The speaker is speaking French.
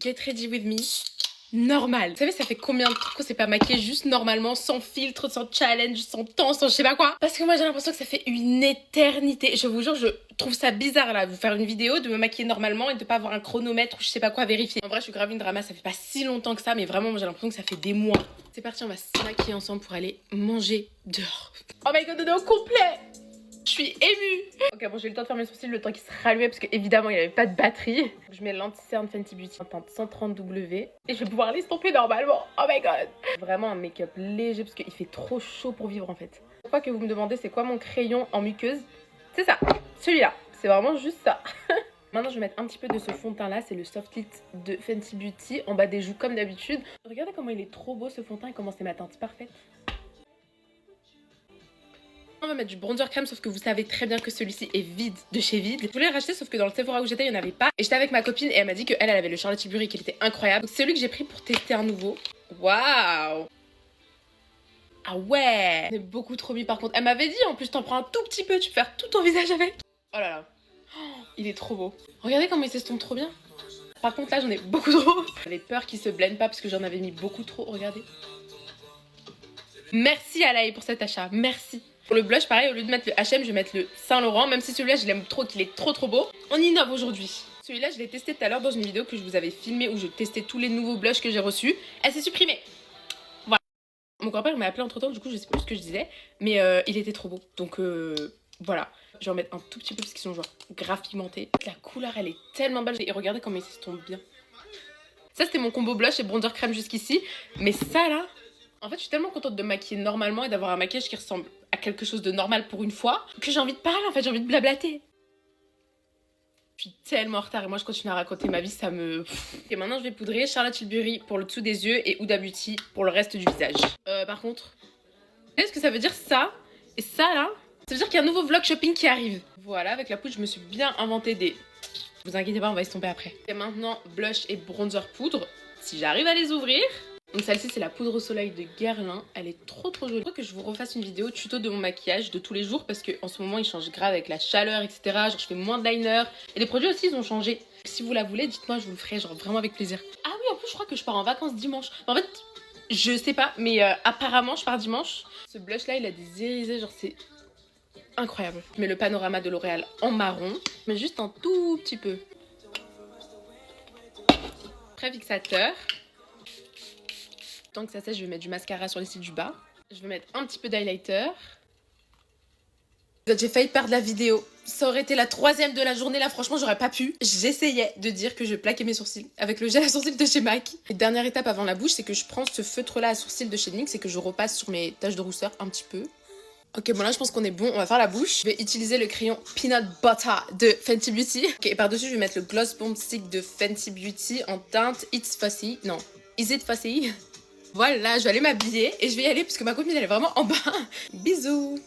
Get Ready With Me normal. Vous savez, ça fait combien de temps qu'on s'est pas maquillé juste normalement, sans filtre, sans challenge, sans temps, sans je sais pas quoi? Parce que moi j'ai l'impression que ça fait une éternité. Je vous jure, je trouve ça bizarre là, de vous faire une vidéo, de me maquiller normalement et de pas avoir un chronomètre ou je sais pas quoi à vérifier. En vrai, je suis grave une drama, ça fait pas si longtemps que ça, mais vraiment, j'ai l'impression que ça fait des mois. C'est parti, on va se maquiller ensemble pour aller manger dehors. Oh my god, on est au complet! Je suis émue. Ok, bon, j'ai eu le temps de faire mes sourcils, le temps qu'ils se rallumaient parce qu'évidemment il n'y avait pas de batterie. Je mets l'anti-cerne Fenty Beauty en teinte 130W et je vais pouvoir l'estomper normalement. Oh my god. Vraiment un make-up léger parce qu'il fait trop chaud pour vivre en fait. Chaque fois que vous me demandez c'est quoi mon crayon en muqueuse, c'est ça, celui-là. C'est vraiment juste ça. Maintenant je vais mettre un petit peu de ce fond de teint là, c'est le Soft Lit de Fenty Beauty en bas des joues comme d'habitude. Regardez comment il est trop beau ce fond de teint et comment c'est ma teinte parfaite. On va mettre du bronzer crème, sauf que vous savez très bien que celui-ci est vide de chez Vide. Je voulais le racheter, sauf que dans le Sephora où j'étais, il n'y en avait pas. Et j'étais avec ma copine et elle m'a dit qu'elle avait le Charlotte Tilbury qui était incroyable. Donc c'est celui que j'ai pris pour tester un nouveau. Waouh! Ah ouais! C'est beaucoup trop mis par contre. Elle m'avait dit en plus, t'en prends un tout petit peu, tu peux faire tout ton visage avec. Oh là là. Oh, il est trop beau. Regardez comment il s'estompe trop bien. Par contre là, j'en ai beaucoup trop. J'avais peur qu'il se blende pas parce que j'en avais mis beaucoup trop. Regardez. Merci Alaï pour cet achat. Merci. Pour le blush, pareil, au lieu de mettre le H&M, je vais mettre le Saint Laurent, même si celui-là, je l'aime trop, qu'il est trop beau. On innove aujourd'hui. Celui-là, je l'ai testé tout à l'heure dans une vidéo que je vous avais filmée où je testais tous les nouveaux blushs que j'ai reçus. Elle s'est supprimée. Voilà. Mon grand-père m'a appelé entre-temps, du coup, je sais plus ce que je disais, mais il était trop beau. Donc voilà. Je vais en mettre un tout petit peu parce qu'ils sont genre grave pigmentés. La couleur, elle est tellement belle. Et regardez comment il s'estompe bien. Ça, c'était mon combo blush et bronzer crème jusqu'ici. Mais ça, là... En fait, je suis tellement contente de me maquiller normalement et d'avoir un maquillage qui ressemble à quelque chose de normal pour une fois que j'ai envie de parler, en fait, j'ai envie de blablater. Je suis tellement en retard et moi je continue à raconter ma vie, ça me... Et maintenant je vais poudrer Charlotte Tilbury pour le dessous des yeux et Huda Beauty pour le reste du visage. Par contre, est-ce que ça veut dire ça? Et ça là, ça veut dire qu'il y a un nouveau vlog shopping qui arrive. Voilà, avec la poudre je me suis bien inventé des... Vous inquiétez pas, on va estomper après. Et maintenant, blush et bronzer poudre, si j'arrive à les ouvrir. Donc celle-ci c'est la poudre au soleil de Guerlain, elle est trop jolie. Je crois que je vous refasse une vidéo tuto de mon maquillage de tous les jours parce qu'en ce moment il change grave avec la chaleur etc. Genre je fais moins de liner et les produits aussi ils ont changé. Si vous la voulez dites-moi, je vous le ferai genre vraiment avec plaisir. Ah oui en plus je crois que je pars en vacances dimanche. En fait je sais pas mais apparemment je pars dimanche. Ce blush là il a des irisés genre c'est incroyable. Je mets le Panorama de L'Oréal en marron mais juste un tout petit peu. Préfixateur. Tant que ça sèche, je vais mettre du mascara sur les cils du bas. Je vais mettre un petit peu d'highlighter. J'ai failli perdre la vidéo. Ça aurait été la 3e de la journée, là franchement j'aurais pas pu. J'essayais de dire que je plaquais mes sourcils avec le gel à sourcils de chez MAC. Et dernière étape avant la bouche, c'est que je prends ce feutre là à sourcils de chez NYX et que je repasse sur mes taches de rousseur un petit peu. Ok, bon là je pense qu'on est bon, on va faire la bouche. Je vais utiliser le crayon Peanut Butter de Fenty Beauty. Ok, et par-dessus je vais mettre le Gloss Bomb Stick de Fenty Beauty en teinte It's Fussy. Non, Is It Fussy? Voilà, je vais aller m'habiller et je vais y aller parce que ma copine elle est vraiment en bas. Bisous.